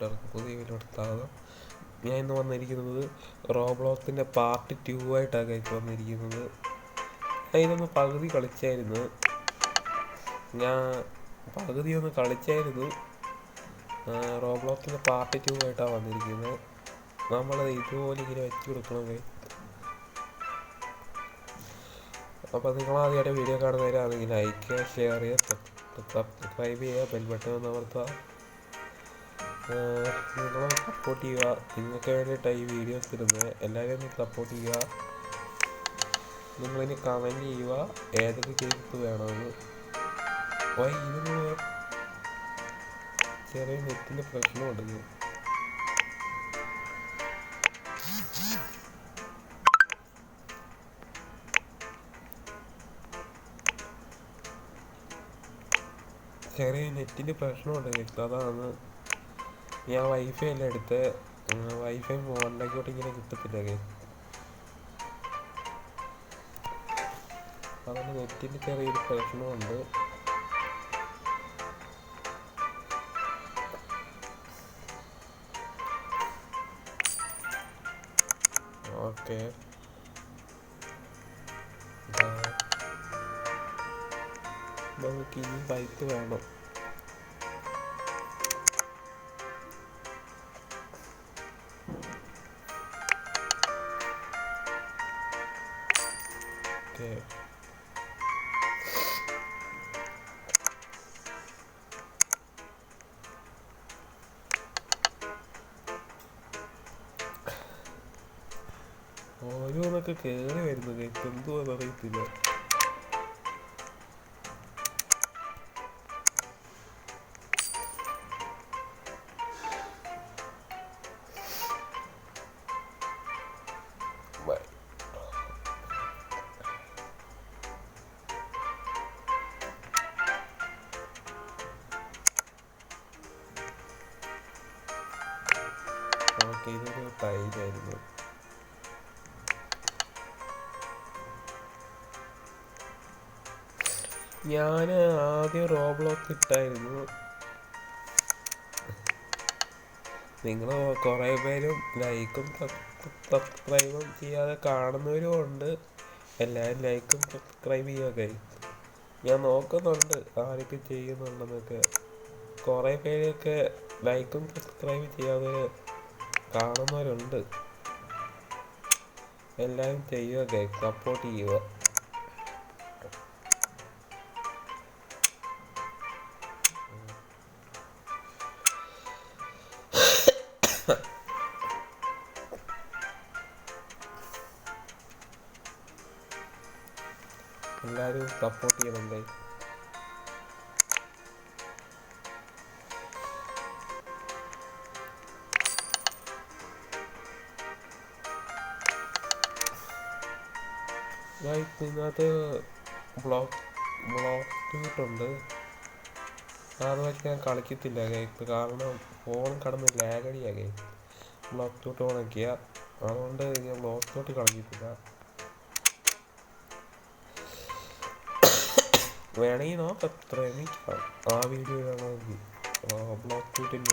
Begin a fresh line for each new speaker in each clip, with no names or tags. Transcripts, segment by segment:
കൂട്ടുകാർക്ക് പുതിയ വീഡിയോയുടെ സ്വാഗതം. ഞാൻ ഇന്ന് വന്നിരിക്കുന്നത് റോബ്ലോക്സിൻ്റെ പാർട്ട് 2 ആയിട്ടാണ് ഗൈസ് വന്നിരിക്കുന്നത്. ഞാൻ ഇതൊന്ന് പകുതി കളിച്ചായിരുന്നു. റോബ്ലോക്സിൻ്റെ പാർട്ട് 2 ആയിട്ടാണ് വന്നിരിക്കുന്നത്. നമ്മളത് ഇതുപോലെ ഇങ്ങനെ വെച്ച് കൊടുക്കണം ഗൈസ്. അപ്പോൾ നിങ്ങളാദ്യമായിട്ട് വീഡിയോ കാണുന്നവരാണെങ്കിൽ ലൈക്ക് ചെയ്യുക, ഷെയർ ചെയ്യുക, സബ്സ്ക്രൈബ് ചെയ്യുക, ബെൽ ബട്ടൺ ഒന്ന് അമർത്തുക. നിങ്ങളെ സപ്പോർട്ട് ചെയ്യുക. നിങ്ങൾക്ക് വേണ്ടിയിട്ടാണ് ഈ വീഡിയോസ് ഇടുന്നത്. എല്ലാവരും ഒന്ന് സപ്പോർട്ട് ചെയ്യുക. നിങ്ങളിനി കമൻറ്റ് ചെയ്യുക ഏതൊക്കെ ഗെയിംസ് വേണമെന്ന്. ഇതിന് ചെറിയ നെറ്റിൻ്റെ പ്രശ്നമുണ്ട്. അതാണ് ഞാൻ വൈഫൈ എല്ലാം എടുത്ത്. വൈഫൈ ഫോണിലേക്കോട്ട് ഇങ്ങനെ കിട്ടത്തില്ല. അതുകൊണ്ട് നെറ്റിൻ്റെ ചെറിയൊരു പ്രശ്നമുണ്ട്. ഓക്കെ, നമുക്ക് ഇനി ബൈക്ക് വേണം. ഓരോന്നൊക്കെ കയറി വരുന്നത് എന്തുവാന്ന് അറിയത്തില്ല. ഇതൊരു ടൈലായിരുന്നു. ഞാൻ ആദ്യം റോബ്ലോക്സ് ഇട്ടായിരുന്നു. നിങ്ങൾ കുറേ പേരും ലൈക്കും സബ്സ്ക്രൈബും ചെയ്യാതെ കാണുന്നവരും ഉണ്ട്. എല്ലാവരും ലൈക്കും സബ്സ്ക്രൈബ് ചെയ്യുക. ഞാൻ നോക്കുന്നുണ്ട് ആരൊക്കെ ചെയ്യുന്നുണ്ടെന്നൊക്കെ. കുറേ പേരൊക്കെ ലൈക്കും സബ്സ്ക്രൈബും ചെയ്യാതെ കാണുന്നവരുണ്ട്. എല്ലാവരും ചെയ്യുക, സപ്പോർട്ട് ചെയ്യുക. എല്ലാവരും സപ്പോർട്ട് ചെയ്യണേ. ഇതിനകത്ത് ബ്ലോക്ക് ഉണ്ട്. അത് വെച്ച് ഞാൻ കളിക്കത്തില്ല ഗൈസ്, കാരണം ഫോൺ കടന്ന് ലാഗടിയാ ഗൈസ്. ബ്ലോക്ക് ടൂട്ട് ഓണാക്കിയ അതുകൊണ്ട് ഞാൻ ബ്ലോക്ക് ടൂട്ട് കളിക്കത്തില്ല. വേണമെങ്കിൽ നോക്കാം, ശ്രമിക്കാം ആ വീഡിയോ വേണമെങ്കിൽ. ബ്ലോക്ക് ടൂട്ടില്ല.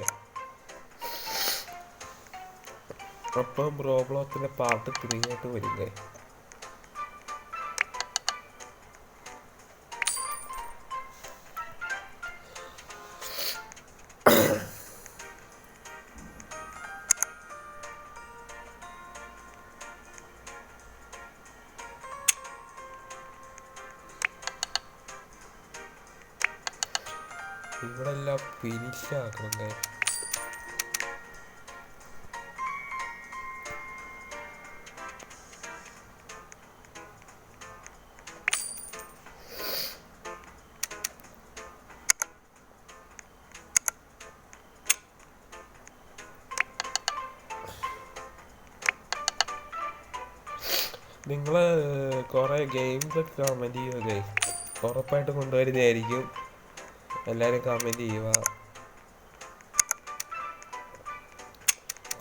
അപ്പം റോബ്ലോക്സിൻ്റെ പാർട്ട് 3 ആയിട്ട് വരില്ലേ. ഇവിടെ എല്ലാം ഫിനിഷാക്കണേ. നിങ്ങൾ കുറേ ഗെയിംസൊക്കെ കമൻറ്റ് ചെയ്യുക. ഉറപ്പായിട്ട് കൊണ്ടുവരുന്നതായിരിക്കും. എല്ലാവരും കമൻറ്റ് ചെയ്യുക.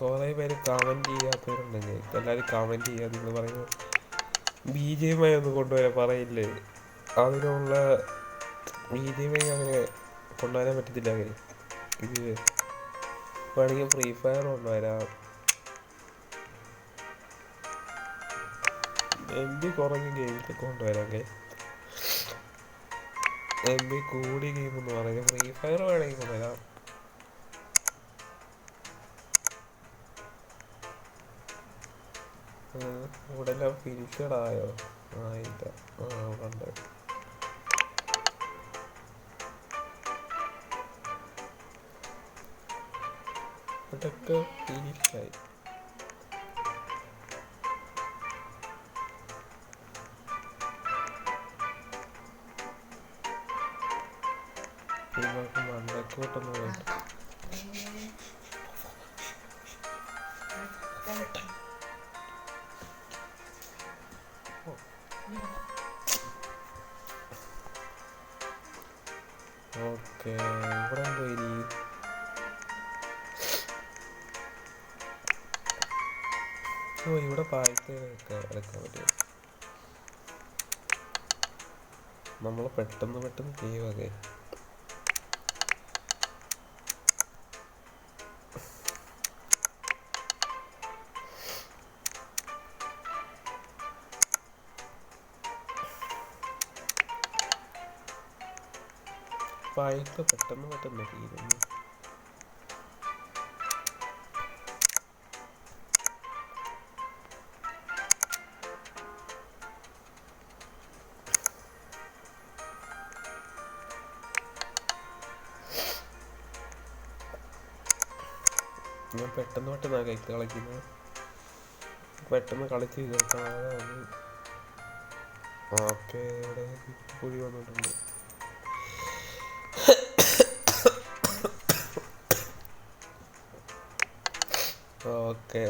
കുറേ പേര് കമൻറ്റ് ചെയ്യാത്തവരുണ്ടെങ്കിൽ എല്ലാവരും കമൻറ്റ് ചെയ്യുക. നിങ്ങൾ പറയുന്നത് BGMI ഒന്ന് കൊണ്ടുവരാൻ പറയില്ലേ. അതിനുള്ള BGMI അങ്ങനെ കൊണ്ടുവരാൻ പറ്റത്തില്ല. ഇത് വേണമെങ്കിൽ ഫ്രീ ഫയർ കൊണ്ടുവരാം. MB കുറഞ്ഞ ഗെയിംസൊക്കെ കൊണ്ടുവരാം. MB കൂടിയ ഗെയിം എന്ന് പറയുന്നത് ഫ്രീ ഫയർ വേണമെങ്കിൽ കൊണ്ടുവരാം. ഇവിടെ എല്ലാം ഫിനിഷഡ് ആയോ? ഇല്ല. ഉണ്ട്. ഇവിടെയൊക്കെ ഫിനിഷായി. നിങ്ങൾക്ക് മണ്ടക്കോട്ടൊന്നും വേണ്ട. ഓക്കെ, ഇവിടെ എന്തോ ഇനി ഇവിടെ പായസമൊക്കെ എടുക്കാൻ പറ്റും. നമ്മൾ പെട്ടെന്ന് ചെയ്യുവൊക്കെ. പായസം പെട്ടെന്ന് തീരുന്നു. ഞാൻ പെട്ടെന്ന് കളിക്കുന്നത്. പെട്ടെന്ന് കളിച്ച് തീർക്കാം. ഓക്കെ, ഇവിടെ കുഴി വന്നിട്ടുണ്ട്. ഓക്കെ,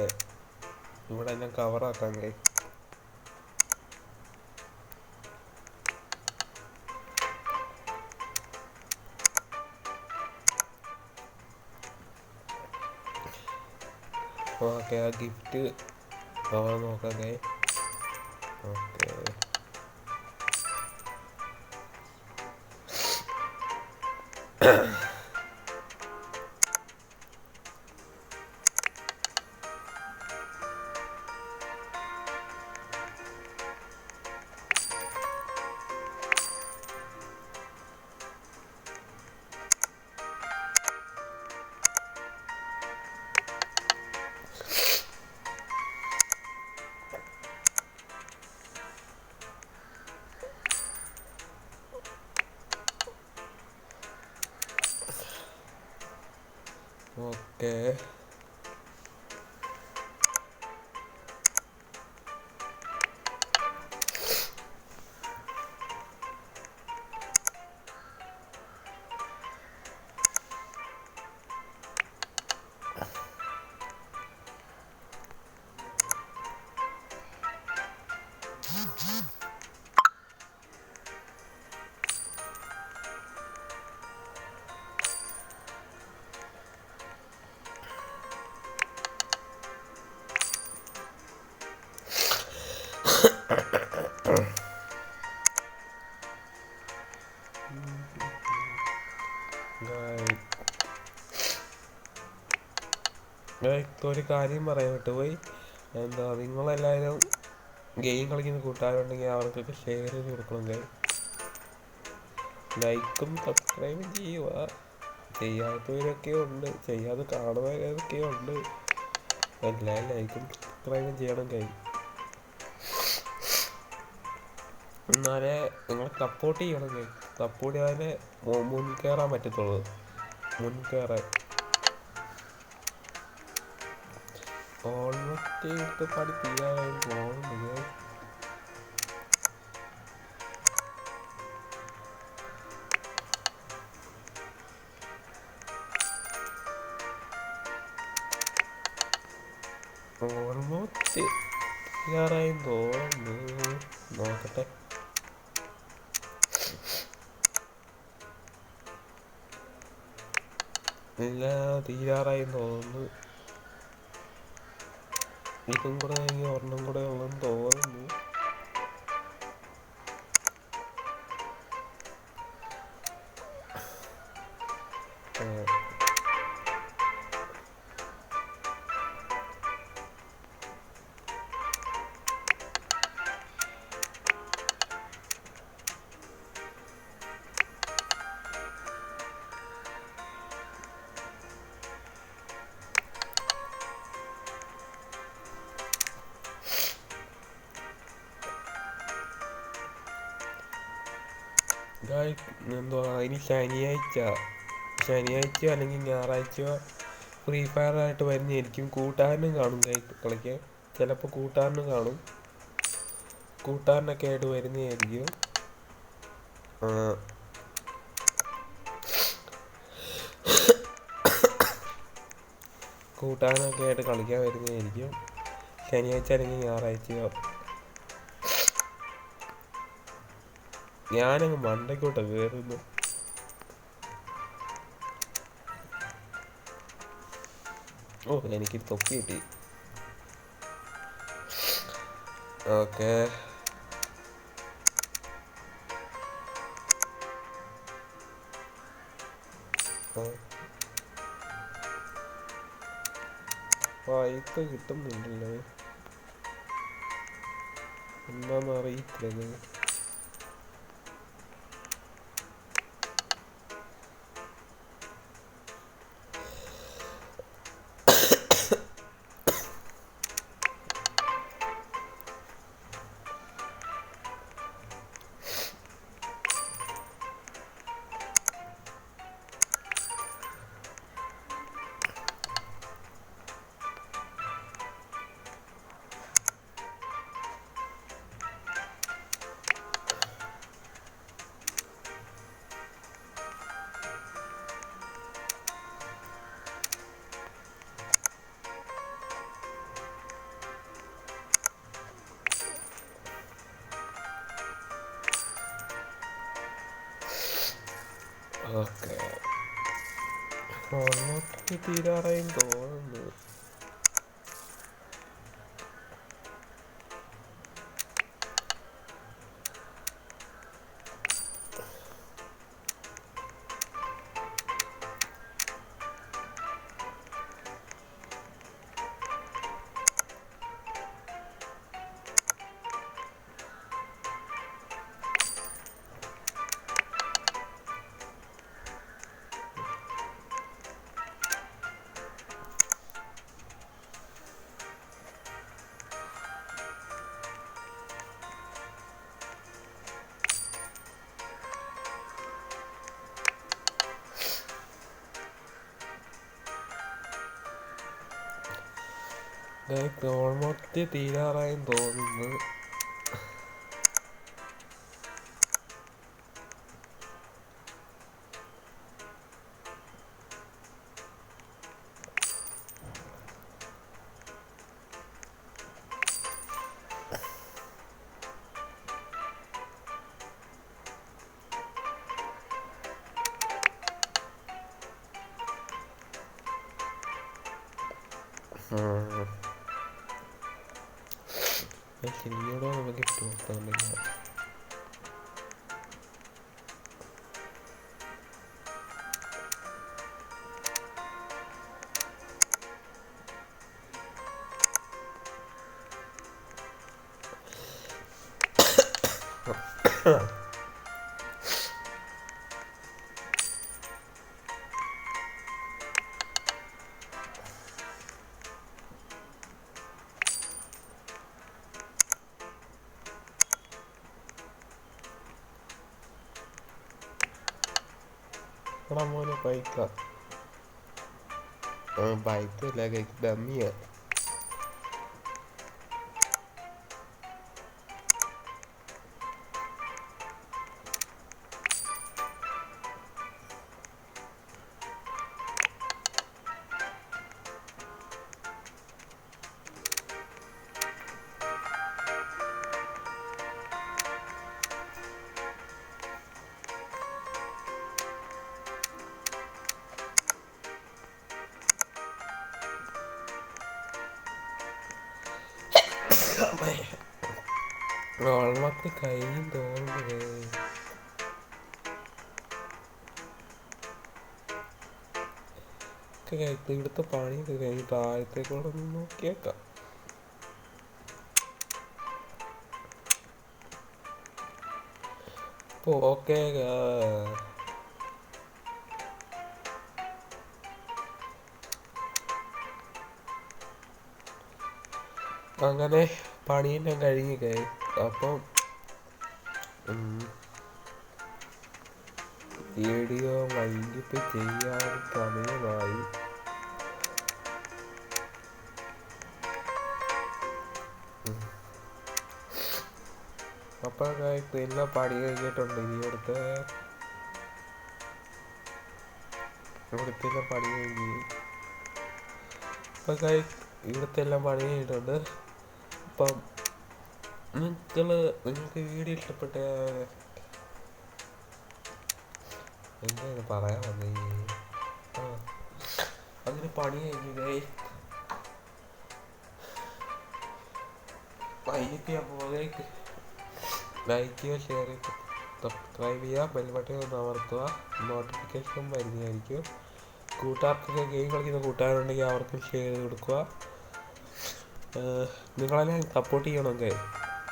ഇവിടെ ഞാൻ കവറാക്കാൻ ഓക്കെ, ആ ഗിഫ്റ്റ് നോക്കാം. Okay, okay. ഒരു കാര്യം പറയാൻ വിട്ടുപോയി. എന്താ, നിങ്ങളെല്ലാവരും ഗെയിം കളിക്കുന്ന കൂട്ടുകാരുണ്ടെങ്കിൽ അവർക്കൊക്കെ ഷെയർ ചെയ്ത് കൊടുക്കണം. ലൈക്കും സബ്സ്ക്രൈബും ചെയ്യുക. ചെയ്യാത്തവരൊക്കെ ഉണ്ട്, ചെയ്യാതെ കാണുന്നവരൊക്കെ ഉണ്ട്. എല്ലാം ലൈക്കും സബ്സ്ക്രൈബും ചെയ്യണം. എന്നാലേ നിങ്ങളെ സപ്പോർട്ട് ചെയ്യണം. സപ്പോർട്ട് ചെയ്യാതെ മുൻകയറാൻ പറ്റത്തുള്ളൂ. മുൻകയറാൻ ഓൾമോസ്റ്റ് എടുത്ത് പണി തീരാനായി പോകുന്നത്. ഓൾമോസ്റ്റ് തീരാറായി തോന്നുന്നു. നോക്കട്ടെ. ഇല്ല, തീരാറായി തോന്നുന്നു. ഇതും കൂടെ ഒരെണ്ണം കൂടെ ഉള്ളെന്ന് തോന്നുന്നു. എന്തുവാ ഇനി ശനിയാഴ്ച അല്ലെങ്കിൽ ഞായറാഴ്ച ഫ്രീ ഫയർ ആയിട്ട് വരുന്നതായിരിക്കും. കൂട്ടുകാരനും കാണും കളിക്കാൻ. ചിലപ്പോൾ കൂട്ടുകാരനും കാണും. കൂട്ടുകാരനൊക്കെ ആയിട്ട് വരുന്നതായിരിക്കും. കൂട്ടുകാരനൊക്കെ ആയിട്ട് കളിക്കാൻ വരുന്നതായിരിക്കും ശനിയാഴ്ച അല്ലെങ്കിൽ ഞായറാഴ്ചയോ. ഞാനങ്ങ് മണ്ടയ്ക്കോട്ട് കയറുന്നു. ഓ, എനിക്ക് തൊപ്പി കിട്ടി. ഓക്കെ, വായ്പ കിട്ടുന്നുണ്ടല്ലോ, എന്താണെന്ന് അറിയത്തില്ല. ഓക്കെ, ഓൾമോസ്റ്റ് തീരാറായും തോന്നുന്നു. ഓൾമോസ്റ്റ് തീരാറായും തോന്നുന്നു. ശനിയോടെ നമുക്ക് നോക്കാണ്ടില്ല. മോനെ ബൈക്കാ? ബൈക്കല്ല, ഡമ്മിയാ. ഓൾമോസ്റ്റ് കഴിഞ്ഞും തോന്നുന്നത്. ഇവിടുത്തെ പണിയൊക്കെ കഴിഞ്ഞ് താഴത്തേക്കൂടെ ഒന്ന് നോക്കിയേക്കാം. ഓക്കെ, അങ്ങനെ പണിയെല്ലാം കഴിഞ്ഞ് അപ്പം വീഡിയോ വൈകിട്ട് ചെയ്യാൻ സമയമായി. അപ്പോൾ എല്ലാം പണി കഴിഞ്ഞിട്ടുണ്ട്. ഇനി ഇവിടുത്തെ എല്ലാം പണി കഴിഞ്ഞ് അപ്പം ഇവിടുത്തെ എല്ലാം പണി കഴിഞ്ഞിട്ടുണ്ട്. അപ്പം നിങ്ങൾക്ക് വീഡിയോ ഇഷ്ടപ്പെട്ട എന്താണ് പറയാൻ വന്നേ? അങ്ങനെ പണി കഴിഞ്ഞേ വൈകിട്ട് ഞാൻ പോകെ ലൈക്ക് ചെയ്യുക, ഷെയർ ചെയ്യുക, സബ്സ്ക്രൈബ് ചെയ്യുക, ബെൽ ബട്ടൺ ഒന്ന് അമർത്തുക. നോട്ടിഫിക്കേഷൻ വരുന്നതായിരിക്കും. കൂട്ടുകാർക്ക് ഗെയിം കളിക്കുന്ന കൂട്ടുകാരുണ്ടെങ്കിൽ അവർക്കും ഷെയർ ചെയ്ത് കൊടുക്കുക. നിങ്ങളെല്ലാം സപ്പോർട്ട് ചെയ്യണമെങ്കിൽ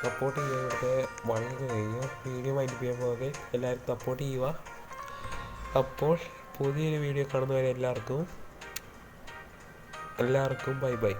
സപ്പോർട്ട് ചെയ്യുക. ഇവിടുത്തെ മഴയൊക്കെ കഴിഞ്ഞു. വീഡിയോ മൈൻഡ് ചെയ്യാൻ പോകെ എല്ലാവരും സപ്പോർട്ട് ചെയ്യുക. അപ്പോൾ പുതിയൊരു വീഡിയോ കാണുന്നവരെ എല്ലാവർക്കും ബൈ ബൈ.